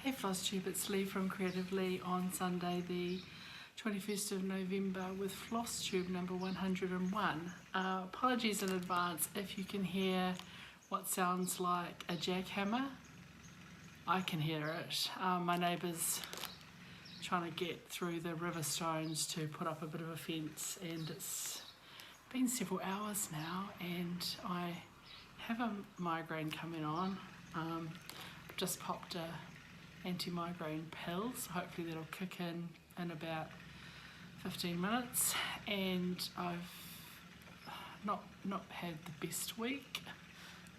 Hey FLOSSTUBE, it's Leigh from Creatively on Sunday the 21st of November with FLOSSTUBE number 101. Apologies in advance if you can hear what sounds like a jackhammer. I can hear it. My neighbour's trying to get through the river stones to put up a bit of a fence, and it's been several hours now and I have a migraine coming on. Just popped a anti-migraine pill, so hopefully that'll kick in about 15 minutes, and I've not had the best week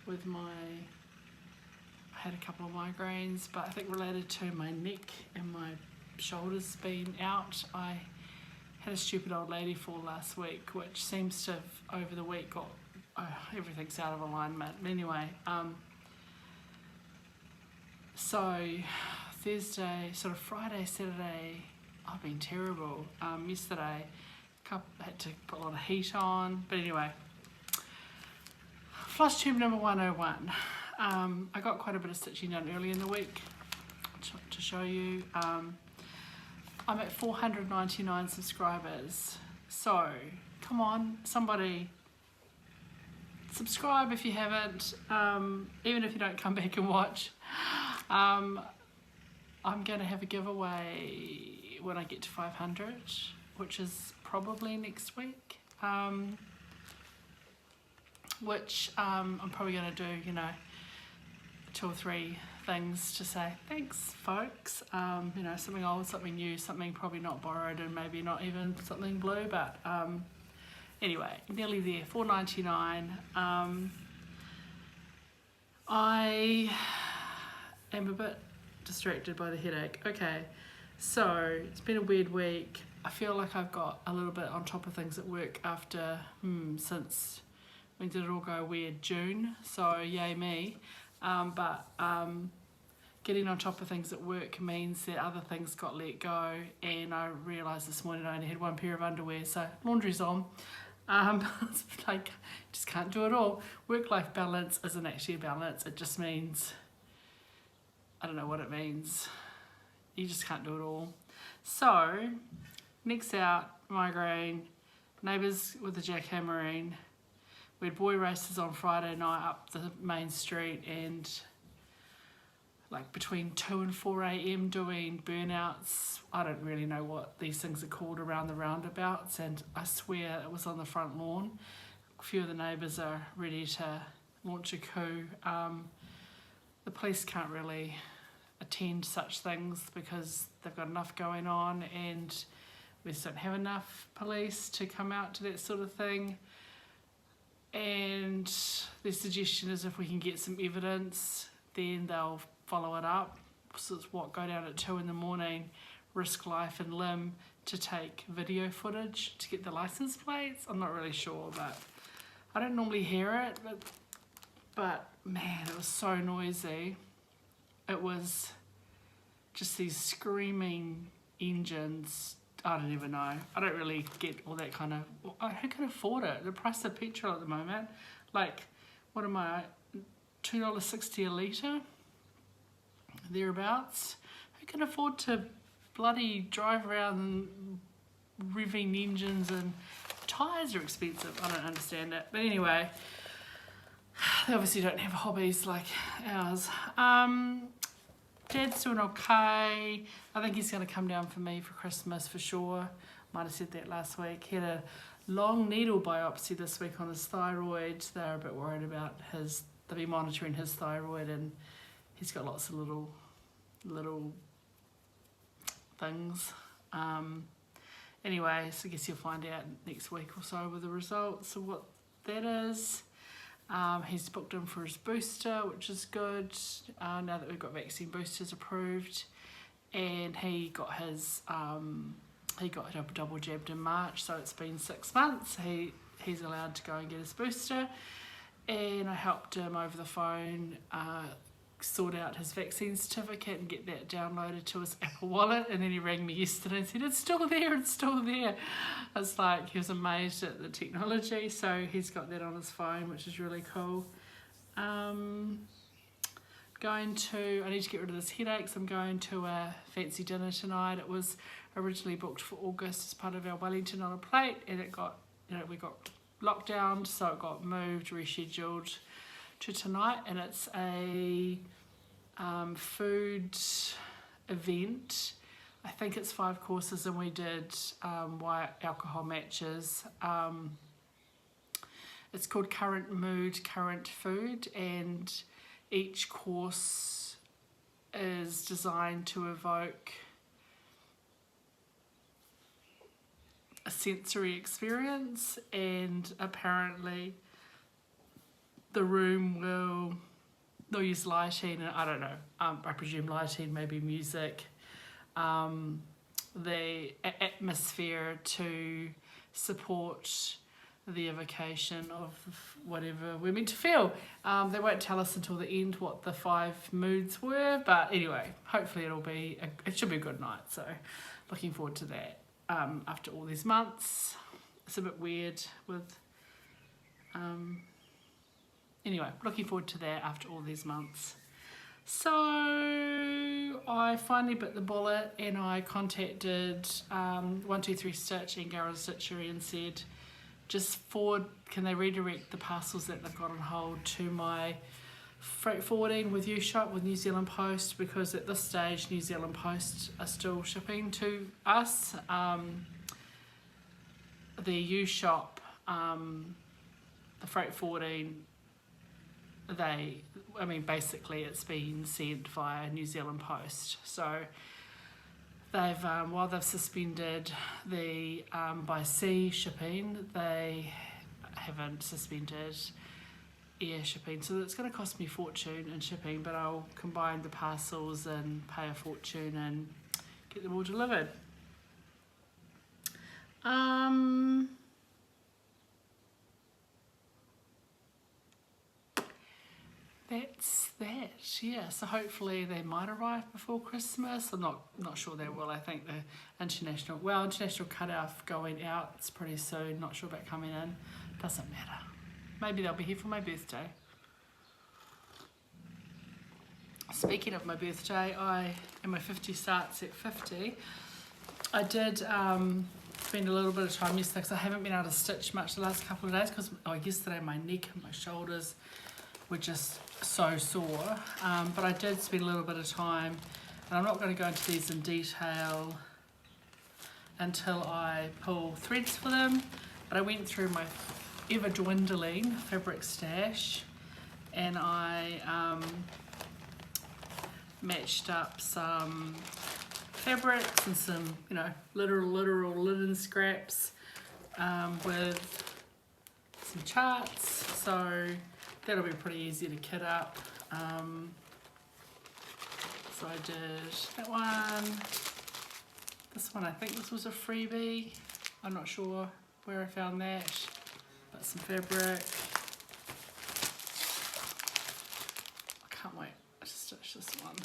with I had a couple of migraines, but I think related to my neck and my shoulders being out. I had a stupid old lady fall last week, which seems to have over the week got everything's out of alignment. Anyway, so Thursday, sort of Friday, Saturday, I've been terrible. Yesterday, had to put a lot of heat on, but anyway. FLOSSTUBE number 101. I got quite a bit of stitching done early in the week to show you. I'm at 499 subscribers, so come on, somebody subscribe if you haven't, even if you don't come back and watch. I'm going to have a giveaway when I get to 500, which is probably next week, which I'm probably going to do, 2 or 3 things to say thanks folks, something old, something new, something probably not borrowed, and maybe not even something blue, but anyway, nearly there. 499. I am a bit distracted by the headache. Okay, so it's been a weird week. I feel like I've got a little bit on top of things at work after since when did it all go weird? June, so yay me. But getting on top of things at work means that other things got let go, and I realised this morning I only had 1 pair of underwear, so laundry's on. It's like, just can't do it all. Work-life balance isn't actually a balance, it just means, I don't know what it means. You just can't do it all. So, next out, migraine, neighbours with the jackhammering. We had boy races on Friday night up the main street, and like between 2 and 4 a.m. doing burnouts. I don't really know what these things are called around the roundabouts, and I swear it was on the front lawn. A few of the neighbours are ready to launch a coup. The police can't really attend such things because they've got enough going on, and we just don't have enough police to come out to that sort of thing. And their suggestion is if we can get some evidence, then they'll follow it up. So it's go down at 2 in the morning, risk life and limb to take video footage to get the license plates. I'm not really sure, but I don't normally hear it, but man, it was so noisy. It was just these screaming engines. I don't even know. I don't really get all that kind of... Who can afford it? The price of petrol at the moment, like, what am I, $2.60 a litre? Thereabouts. Who can afford to bloody drive around revving engines, and tyres are expensive? I don't understand it. But anyway, they obviously don't have hobbies like ours. Dad's doing okay. I think he's going to come down for me for Christmas for sure. Might have said that last week. He had a long needle biopsy this week on his thyroid. They're a bit worried about they'll be monitoring his thyroid, and he's got lots of little things. Anyway, so I guess you'll find out next week or so with the results of what that is. He's booked in for his booster, which is good, now that we've got vaccine boosters approved, and he got his double jabbed in March, so it's been 6 months. He's allowed to go and get his booster, and I helped him over the phone sort out his vaccine certificate and get that downloaded to his Apple Wallet, and then he rang me yesterday and said, it's still there. I was like, he was amazed at the technology, so he's got that on his phone, which is really cool. I need to get rid of this headache, so I'm going to a fancy dinner tonight. It was originally booked for August as part of our Wellington on a Plate, and it got, we got locked down, so it got moved, rescheduled to tonight, and it's a food event. I think it's 5 courses, and we did white alcohol matches. It's called Current Mood, Current Food, and each course is designed to evoke a sensory experience, and apparently the room they'll use lighting, and I don't know, I presume lighting, maybe music, the atmosphere to support the evocation of whatever we're meant to feel. They won't tell us until the end what the 5 moods were, but anyway, hopefully it should be a good night, so looking forward to that. After all these months, it's a bit weird with, anyway, looking forward to that after all these months. So I finally bit the bullet, and I contacted 123 Stitch and Garrett Stitchery and said, can they redirect the parcels that they've got on hold to my freight forwarding with U-Shop, with New Zealand Post, because at this stage New Zealand Post are still shipping to us. The U-Shop, the freight forwarding, basically it's been sent via New Zealand Post. So they've, while they've suspended the by sea shipping, they haven't suspended air shipping. So it's going to cost me a fortune in shipping, but I'll combine the parcels and pay a fortune and get them all delivered. That's that, yeah. So hopefully they might arrive before Christmas. I'm not sure they will. I think the international cut-off going out, it's pretty soon. Not sure about coming in. Doesn't matter. Maybe they'll be here for my birthday. Speaking of my birthday, and my 50 starts at 50, I did spend a little bit of time yesterday because I haven't been able to stitch much the last couple of days because yesterday my neck and my shoulders were just so sore, but I did spend a little bit of time, and I'm not going to go into these in detail until I pull threads for them, but I went through my ever dwindling fabric stash, and I matched up some fabrics and some literal linen scraps with some charts, so that'll be pretty easy to kit up. So I did that one. This one, I think this was a freebie. I'm not sure where I found that, but some fabric. I can't wait to stitch this one.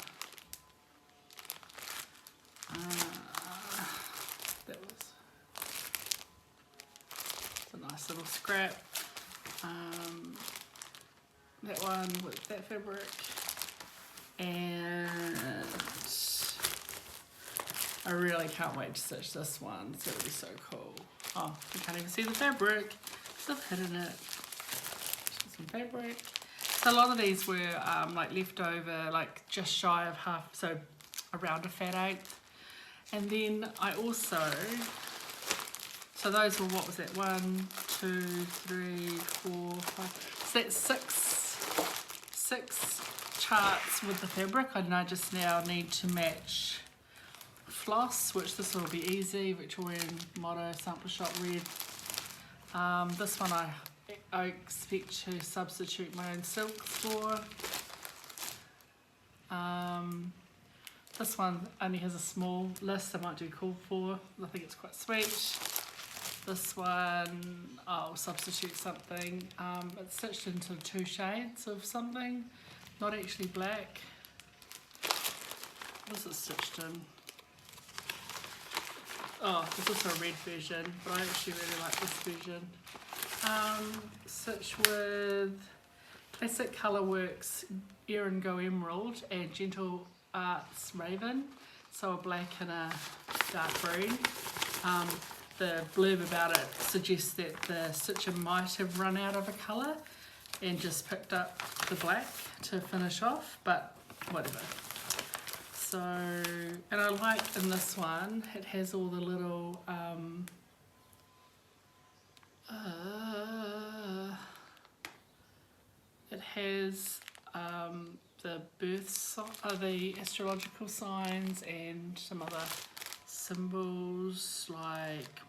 That was a nice little scrap. That one with that fabric, and I really can't wait to stitch this one. It's going to be so cool. Oh, you can't even see the fabric. Still hidden it. Some fabric. So a lot of these were like leftover, like just shy of half, so around a fat eighth. And then I also, so those were, what was that? 1, 2, 3, 4, 5. So that's six charts with the fabric. I just now need to match floss, which this will be easy. Victorian Motto Sample Shop Red. This one I expect to substitute my own silk for. This one only has a small list. I might do call for. I think it's quite sweet. This one I'll substitute something. It's stitched into 2 shades of something, not actually black. What is it stitched in? Oh, there's also a red version, but I actually really like this version. Stitch with Classic Colourworks Erin Go Emerald and Gentle Arts Raven, so a black and a dark green. The blurb about it suggests that the stitcher might have run out of a colour and just picked up the black to finish off, but whatever. So, and I like in this one, it has all the little it has the the astrological signs and some other symbols like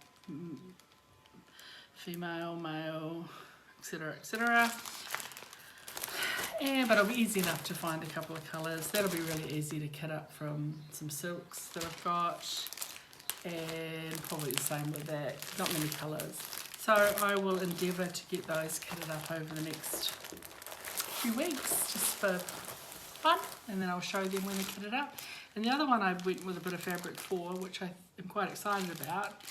female, male, etc, etc. But it'll be easy enough to find a couple of colours. That'll be really easy to kit up from some silks that I've got, and probably the same with that. Not many colours. So I will endeavour to get those kitted up over the next few weeks, just for fun, and then I'll show them when they're kitted up. And the other one I went with a bit of fabric for, which I am quite excited about,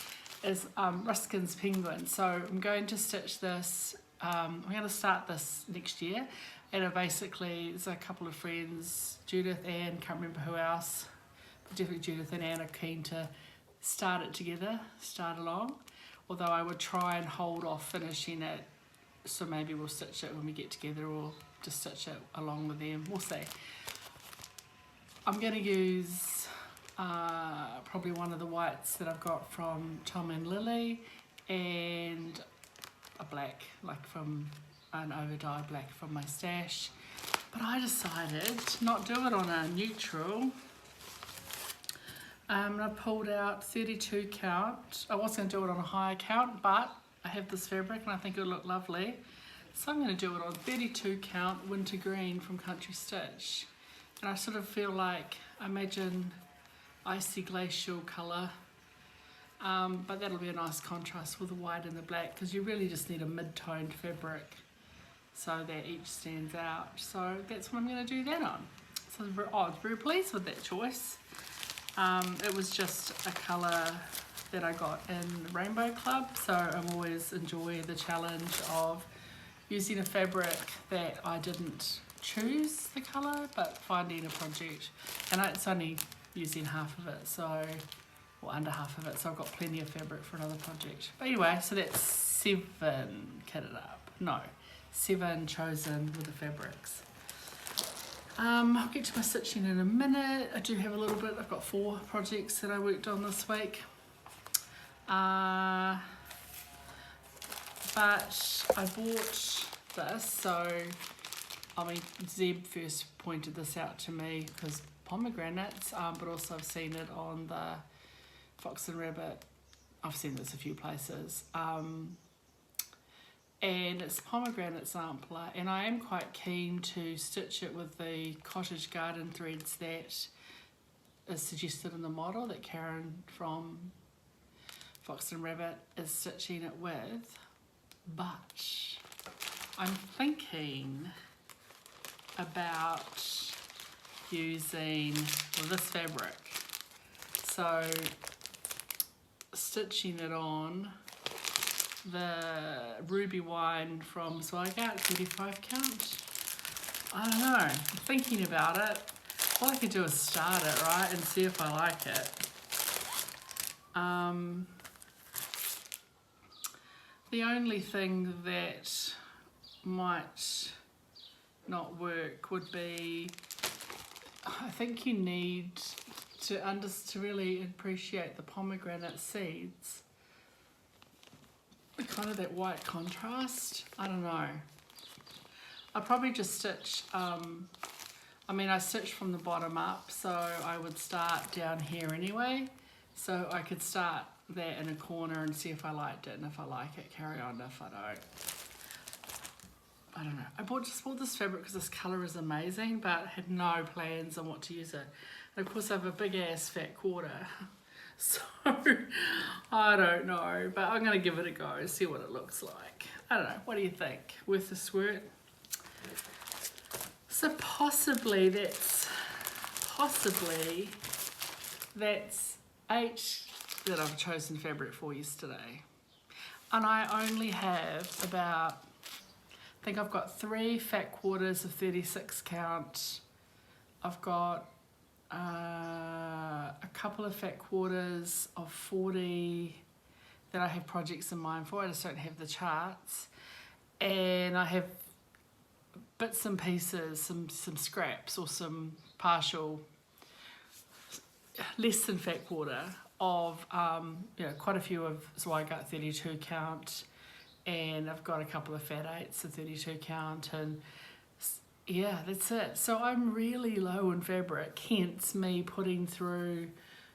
is Ruskin's Penguin. So I'm going to stitch this, I'm going to start this next year, and basically there's a couple of friends, Judith, Anne, can't remember who else, but definitely Judith and Anne are keen to start it together, start along, although I would try and hold off finishing it, so maybe we'll stitch it when we get together or just stitch it along with them, we'll see. I'm going to use probably one of the whites that I've got from Tom and Lily, and a black, like from an over-dyed black from my stash. But I decided to not do it on a neutral. I pulled out 32 count. I was going to do it on a higher count, but I have this fabric and I think it'll look lovely. So I'm going to do it on 32 count winter green from Country Stitch. And I sort of feel like, imagine icy glacial colour, but that'll be a nice contrast with the white and the black, because you really just need a mid-toned fabric so that each stands out. So that's what I'm going to do that on. So I was very pleased with that choice. It was just a colour that I got in Rainbow Club, so I'm always enjoy the challenge of using a fabric that I didn't choose the colour, but finding a project, and it's only using half of it, so, or under half of it, so I've got plenty of fabric for another project. But anyway, so that's 7 kitted up, no, 7 chosen with the fabrics. I'll get to my stitching in a minute. I do have a little bit, I've got 4 projects that I worked on this week. But I bought this, so I mean Zeb first pointed this out to me because pomegranates, but also I've seen it on the Fox and Rabbit. I've seen this a few places. And it's pomegranate sampler, and I am quite keen to stitch it with the cottage garden threads that is suggested in the model that Karen from Fox and Rabbit is stitching it with, but I'm thinking about using this fabric, so stitching it on the ruby wine from Zweigart, 35 count. I don't know, I'm thinking about it. All I could do is start it, right, and see if I like it. The only thing that might not work would be, I think you need to really appreciate the pomegranate seeds. Kind of that white contrast, I don't know. I'll probably just stitch, I mean I stitched from the bottom up, so I would start down here anyway. So I could start that in a corner and see if I liked it, and if I like it, carry on. If I don't know. I just bought this fabric because this colour is amazing, but had no plans on what to use it. And of course I have a big ass fat quarter. So, I don't know, but I'm going to give it a go, see what it looks like. I don't know, what do you think? Worth the squirt? So possibly that's 8 that I've chosen fabric for yesterday. And I only have about think I've got 3 fat quarters of 36 count. I've got a couple of fat quarters of 40 that I have projects in mind for. I just don't have the charts. And I have bits and pieces, some scraps or some partial, less than fat quarter of, quite a few of Zweigart 32 count, and I've got a couple of fat 8s of 32 count, and yeah, that's it. So I'm really low in fabric, hence me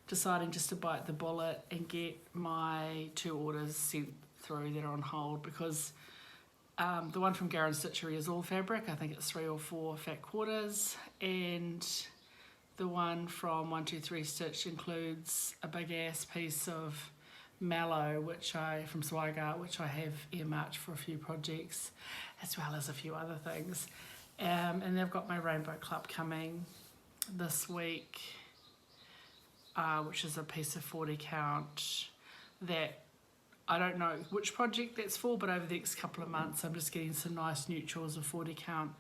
deciding just to bite the bullet and get my 2 orders sent through that are on hold, because the one from Garran Stitchery is all fabric. I think it's 3 or 4 fat quarters, and the one from 123 Stitch includes a big ass piece of mallow, from Zweigart, which I have earmarked for a few projects, as well as a few other things. And they've got my Rainbow Club coming this week, which is a piece of 40 count that I don't know which project that's for, but over the next couple of months I'm just getting some nice neutrals of 40 count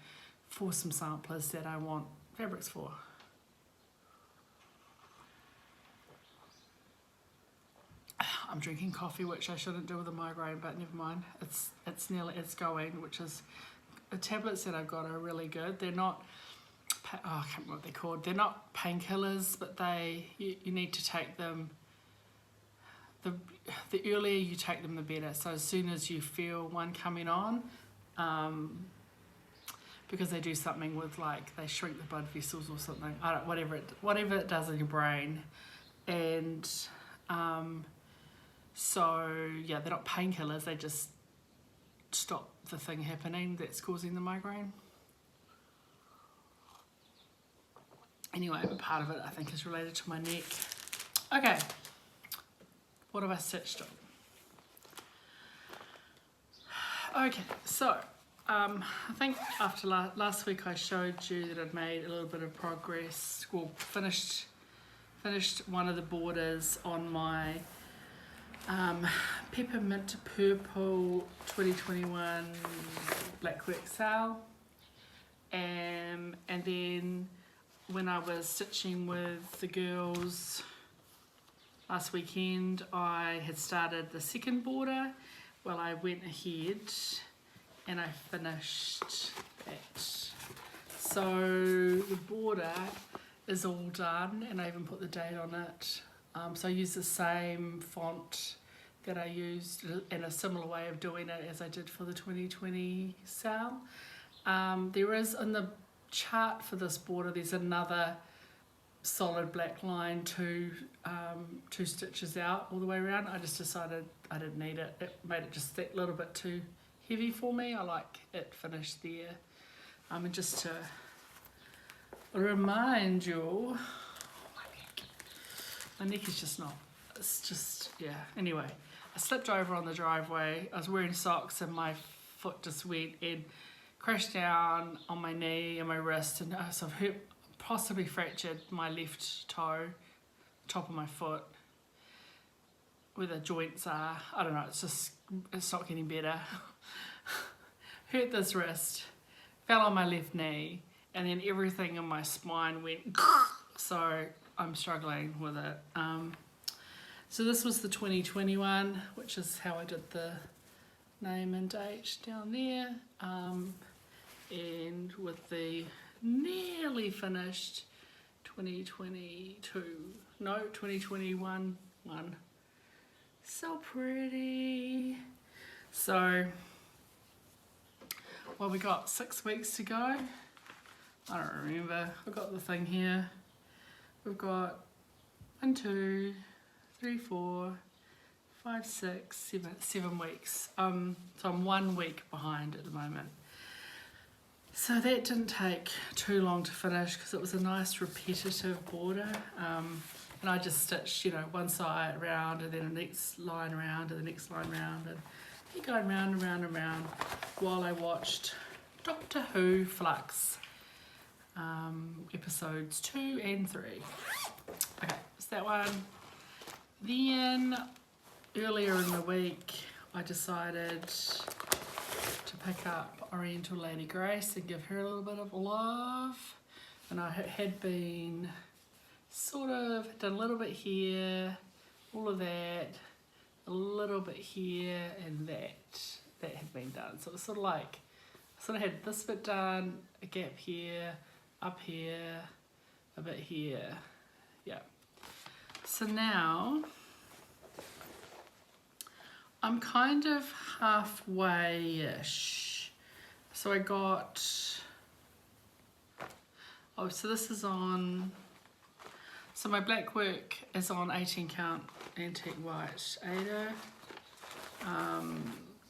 for some samplers that I want fabrics for. I'm drinking coffee, which I shouldn't do with a migraine, but never mind. It's going, which is, the tablets that I've got are really good. They're not, I can't remember what they're called. They're not painkillers, but you need to take them, the earlier you take them, the better. So as soon as you feel one coming on, because they do something with, like, they shrink the blood vessels or something. Whatever it does in your brain, and so yeah, they're not painkillers. They just stop the thing happening that's causing the migraine. Anyway, but part of it I think is related to my neck. Okay, what have I stitched on? Okay, so I think after last week I showed you that I'd made a little bit of progress, well, finished one of the borders on my Peppermint Purple 2021 Blackwork SAL, and then when I was stitching with the girls last weekend, I had started the second border. Well, I went ahead and I finished that. So the border is all done, and I even put the date on it. So I used the same font that I used in a similar way of doing it as I did for the 2020 SAL. There is, in the chart for this border, there's another solid black line, two stitches out all the way around. I just decided I didn't need it. It made it just that little bit too heavy for me. I like it finished there. And just to remind you, my neck is just not, it's just, yeah. Anyway, I slipped over on the driveway. I was wearing socks and my foot just went and crashed down on my knee and my wrist, and so I've hurt, possibly fractured my left toe, top of my foot, where the joints are. I don't know, it's not getting better. Hurt this wrist, fell on my left knee, and then everything in my spine went, so I'm struggling with it. So this was the 2021, which is how I did the name and date down there, and with the nearly finished 2021 one. So pretty. So, well, we got 6 weeks to go. I don't remember. I've got the thing here. We've got 1, 2, 3, 4, 5, 6, 7 weeks. So I'm 1 week behind at the moment. So that didn't take too long to finish because it was a nice repetitive border. And I just stitched, one side round and then the next line round and the next line round, and keep going round and round and round while I watched Doctor Who Flux episodes 2 and 3. Okay, it's that one. Then earlier in the week I decided to pick up Oriental Lady Grace and give her a little bit of love. And I had been sort of done a little bit here, all of that, a little bit here, and that had been done. So it was sort of like, I sort of had this bit done, a gap here, up here, a bit here, yeah. So now I'm kind of halfway-ish. So I got, oh, so this is on, so my black work is on 18 count antique white Aida,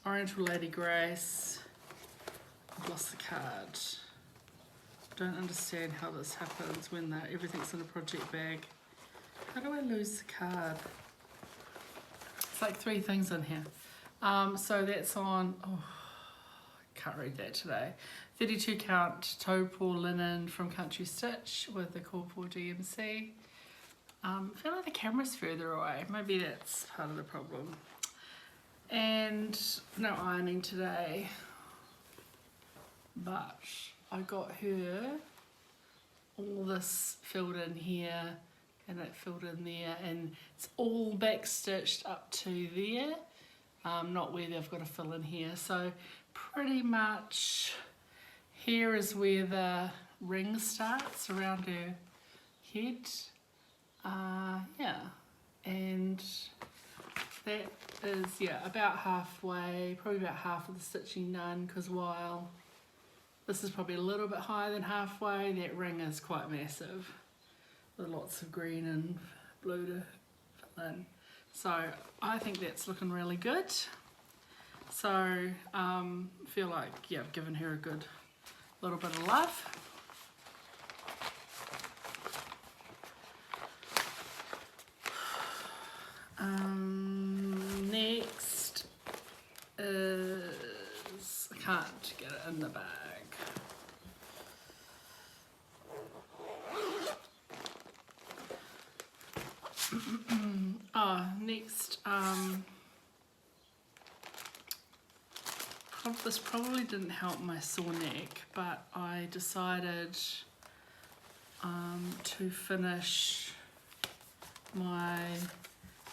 Oriental Lady Grace. I've lost the card. Don't understand how this happens when everything's in a project bag. How do I lose the card? It's like 3 things in here. So that's on, oh, I can't read that today. 32 count Taupo linen from Country Stitch with the Corporal DMC. I feel like the camera's further away. Maybe that's part of the problem. And no ironing today. But I got her all this filled in here and it filled in there, and it's all back stitched up to there, not where they've got to fill in here. So pretty much here is where the ring starts around her head. Yeah, and that is, yeah, about halfway, probably about half of the stitching done, because while this is probably a little bit higher than halfway, that ring is quite massive with lots of green and blue to fill in. So I think that's looking really good. So feel like, yeah, I've given her a good little bit of love. Next is, I can't get it in the bag. Next, this probably didn't help my sore neck, but I decided to finish my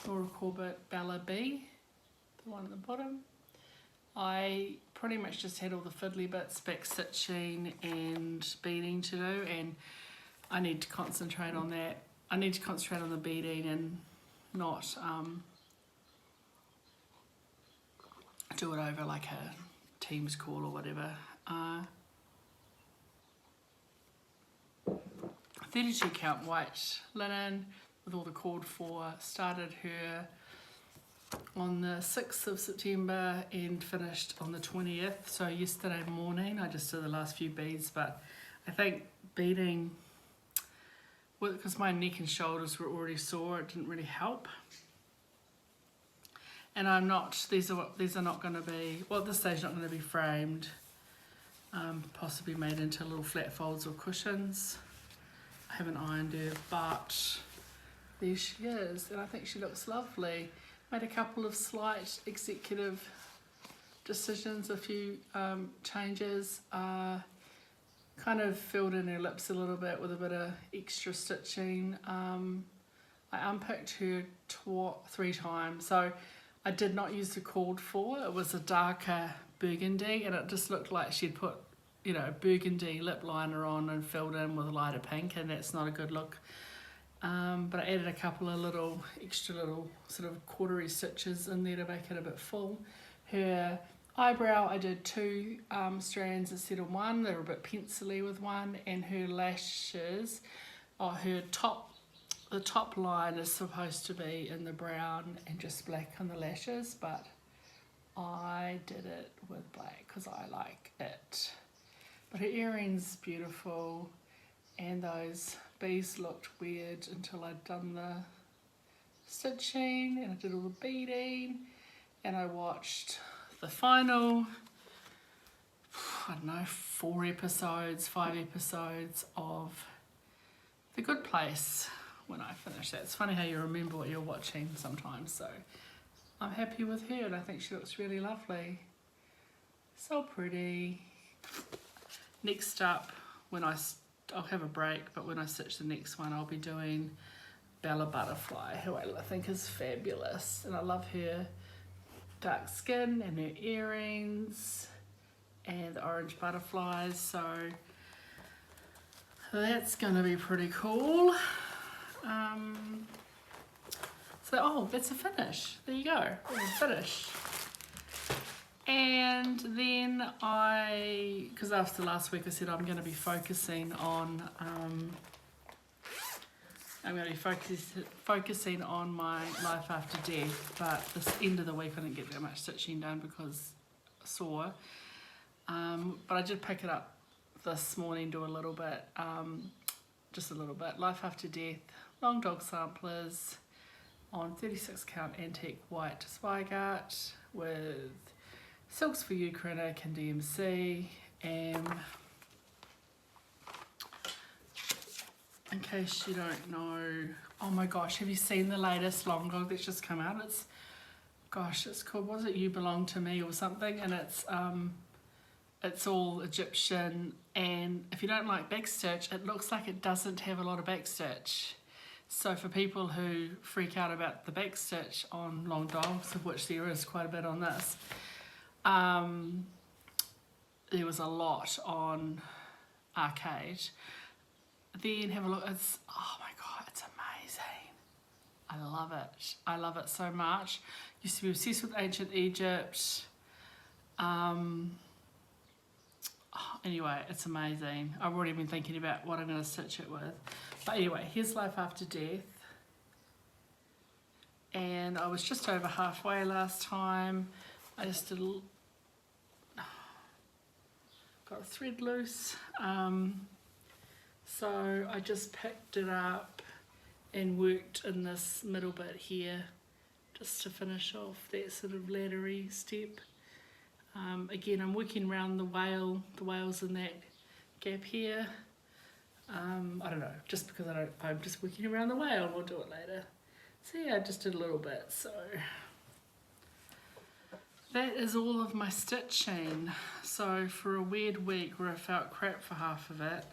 Nora Corbett Bella B, the one at the bottom. I pretty much just had all the fiddly bits, back stitching and beading to do, and I need to concentrate on that. I need to concentrate on the beading and not do it over like a Teams call or whatever. 32 count white linen with all the cord for. Started her on the 6th of September and finished on the 20th. So yesterday morning I just did the last few beads, but I think beading, because my neck and shoulders were already sore, it didn't really help. And I'm not, these are not going to be, well at this stage not going to be framed, possibly made into little flat folds or cushions. I haven't ironed her, but there she is, and I think she looks lovely. Made a couple of slight executive decisions, a few changes. Kind of filled in her lips a little bit with a bit of extra stitching. I unpicked her 3 times, so I did not use the cord for. It was a darker burgundy, and it just looked like she'd put, you know, burgundy lip liner on and filled in with a lighter pink, and that's not a good look. But I added a couple of extra little sort of quartery stitches in there to make it a bit full. Her eyebrow, I did 2 strands instead of 1. They were a bit pencil-y with one, and her lashes, the top line is supposed to be in the brown and just black on the lashes, but I did it with black because I like it. But her earrings beautiful, and those bees looked weird until I'd done the stitching and I did all the beading, and I watched the final, I don't know, 5 episodes of The Good Place when I finished that. It's funny how you remember what you're watching sometimes, so I'm happy with her and I think she looks really lovely. So pretty. Next up, I'll have a break, but when I stitch the next one, I'll be doing Bella Butterfly, who I think is fabulous. And I love her dark skin and her earrings and the orange butterflies. So that's going to be pretty cool. That's a finish. There you go. Finish. And then because after last week I said I'm going to be focusing on focusing on my life after death, but this end of the week I didn't get that much stitching done because I sore. But I did pick it up this morning, do a little bit, just a little bit. Life after death, long dog samplers on 36 count antique white Zweigart with Silks for You, Kreinik and DMC. In case you don't know, oh my gosh, have you seen the latest long dog that's just come out? It's called, was it You Belong to Me or something? And it's all Egyptian, and if you don't like backstitch, it looks like it doesn't have a lot of backstitch. So for people who freak out about the backstitch on long dogs, of which there is quite a bit on this, there was a lot on Arcade. Then have a look, oh my god, it's amazing. I love it so much. Used to be obsessed with ancient Egypt. Anyway, it's amazing. I've already been thinking about what I'm going to stitch it with. But anyway, here's Life After Death. And I was just over halfway last time. I just did got a thread loose. So I just picked it up and worked in this middle bit here just to finish off that sort of laddery step. Again, I'm working around the whales in that gap here. I don't know, just because I'm just working around the whale, we'll do it later. So yeah, I just did a little bit, so that is all of my stitching. So for a weird week where I felt crap for half of it,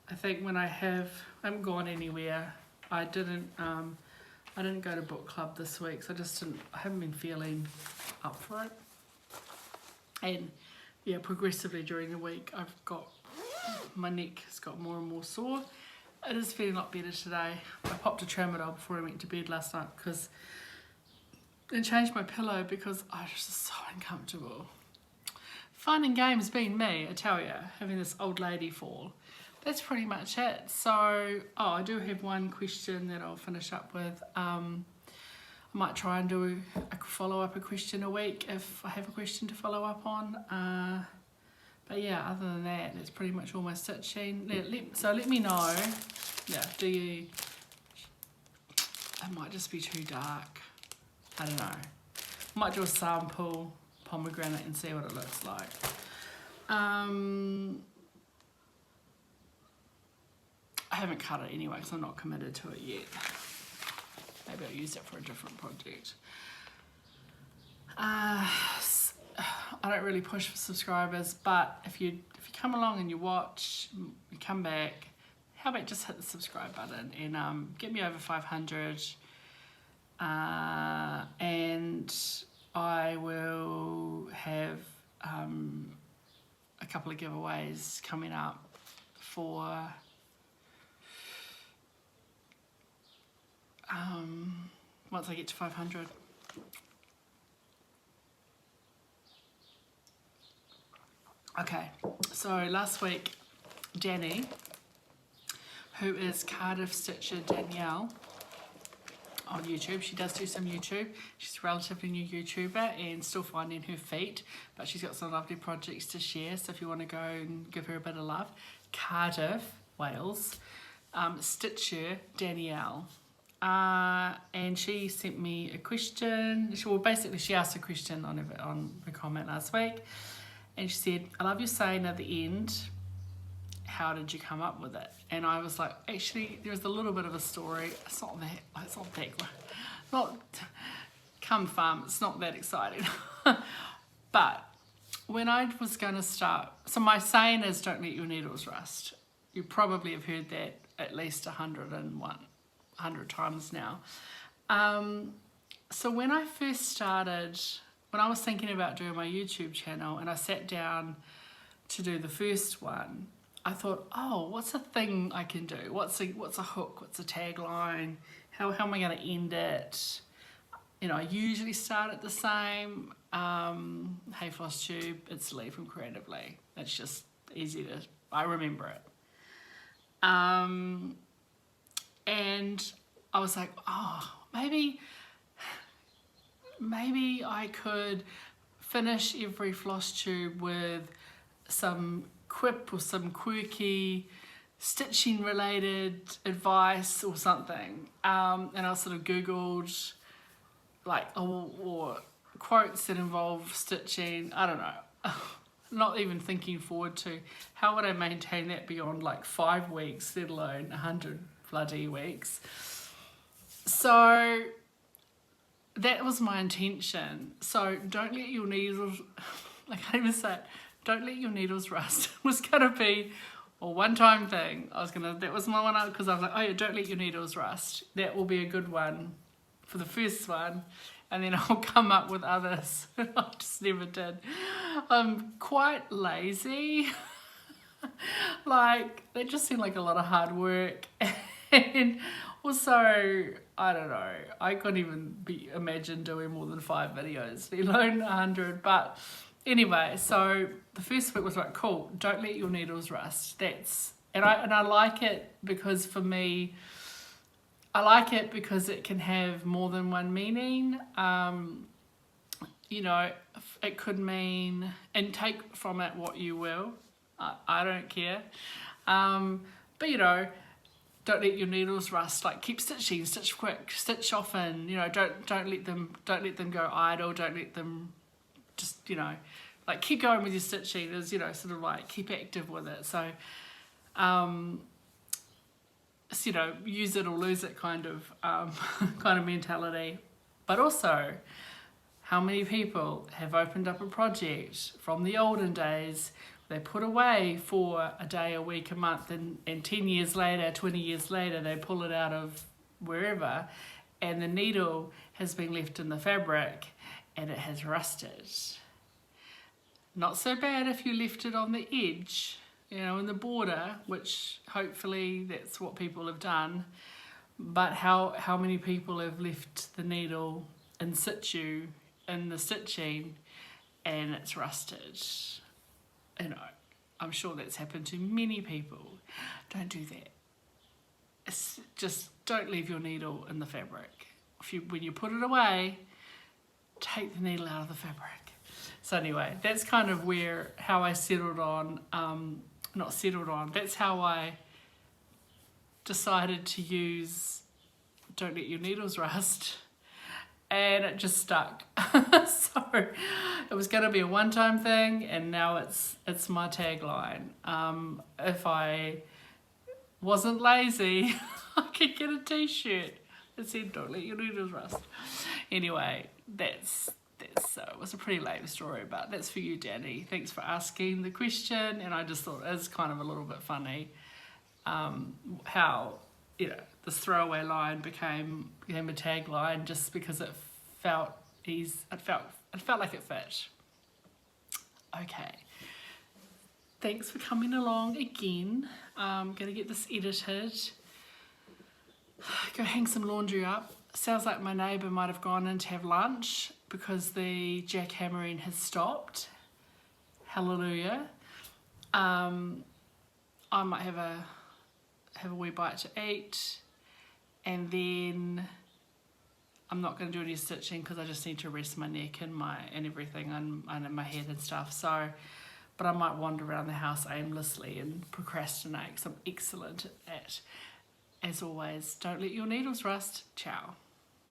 I think when I haven't gone anywhere, I didn't go to book club this week, so I haven't been feeling up for it. And yeah, progressively during the week, my neck has got more and more sore. It is feeling a lot better today. I popped a tramadol before I went to bed last night and changed my pillow because I was just so uncomfortable. Fun and games being me, I tell you, having this old lady fall. That's pretty much it. So, I do have one question that I'll finish up with. I might try and do a follow-up question a week if I have a question to follow up on. But yeah, other than that, that's pretty much all my stitching. So let me know. Yeah, it might just be too dark. I don't know. Might do a sample pomegranate and see what it looks like. I haven't cut it anyway because I'm not committed to it yet. Maybe I'll use it for a different project. I don't really push for subscribers, but if you come along and you watch, you come back, how about just hit the subscribe button and get me over 500, and I will have a couple of giveaways coming up for once I get to 500. Okay, so last week, Danny, who is Cardiff Stitcher Danielle on YouTube, she does do some YouTube. She's a relatively new YouTuber and still finding her feet, but she's got some lovely projects to share, so if you want to go and give her a bit of love, Cardiff, Wales, Stitcher Danielle. And she sent me a question. She asked a question on her comment last week. And she said, I love your saying at the end, how did you come up with it? And I was like, actually, there's a little bit of a story. It's not come farm, it's not that exciting. But when I was going to start, so my saying is don't let your needles rust. You probably have heard that at least 100 times now. So when I first started, when I was thinking about doing my YouTube channel and I sat down to do the first one, I thought, oh, what's a thing I can do? What's a hook? What's a tagline? How am I going to end it? You know, I usually start at the same. Hey FLOSSTUBE, it's Leigh from Creatively. It's just easy to, I remember it. And I was like, oh, maybe I could finish every FLOSSTUBE with some quip or some quirky stitching related advice or something. And I sort of Googled like or quotes that involve stitching. I don't know. Not even thinking forward to how would I maintain that beyond like 5 weeks, let alone 100 bloody weeks. So that was my intention. So don't let your needles, I can't even say it, don't let your needles rust. It was gonna be a one-time thing. That was my one, because I was like, oh yeah, don't let your needles rust. That will be a good one for the first one. And then I'll come up with others. I just never did. I'm quite lazy. Like, they just seem like a lot of hard work. And also, I don't know, I couldn't even imagine doing more than 5 videos, let alone 100. But anyway, so the first week was like, cool, don't let your needles rust. And I like it because for me, I like it because it can have more than one meaning. You know, it could mean, and take from it what you will. I don't care. But you know, don't let your needles rust. Like, keep stitching, stitch quick, stitch often. You know, don't let them go idle. Don't let them just, you know, like, keep going with your stitching. Is, you know, sort of like keep active with it. So, you know, use it or lose it kind of mentality. But also, how many people have opened up a project from the olden days they put away for a day, a week, a month, and 10 years later, 20 years later, they pull it out of wherever, and the needle has been left in the fabric and it has rusted. Not so bad if you left it on the edge, you know, in the border, which hopefully that's what people have done. But how many people have left the needle in situ in the stitching and it's rusted? You know, I'm sure that's happened to many people. Don't do that. It's just don't leave your needle in the fabric. When you put it away, take the needle out of the fabric. So anyway, that's kind of how I settled on, that's how I decided to use don't let your needles rust, and it just stuck. So it was going to be a one-time thing, and now it's my tagline. If I wasn't lazy, I could get a t-shirt that said don't let your needles rust. Anyway, that's it was a pretty lame story, but that's for you, Danny. Thanks for asking the question, and I just thought it was kind of a little bit funny how, you know, this throwaway line became a tagline just because it felt like it fit. Okay, thanks for coming along again. I'm gonna get this edited, go hang some laundry up. Sounds like my neighbour might have gone in to have lunch because the jackhammering has stopped. Hallelujah. I might have a wee bite to eat, and then I'm not going to do any stitching because I just need to rest my neck and everything and my head and stuff. So, but I might wander around the house aimlessly and procrastinate because I'm excellent at. As always, don't let your needles rust. Ciao.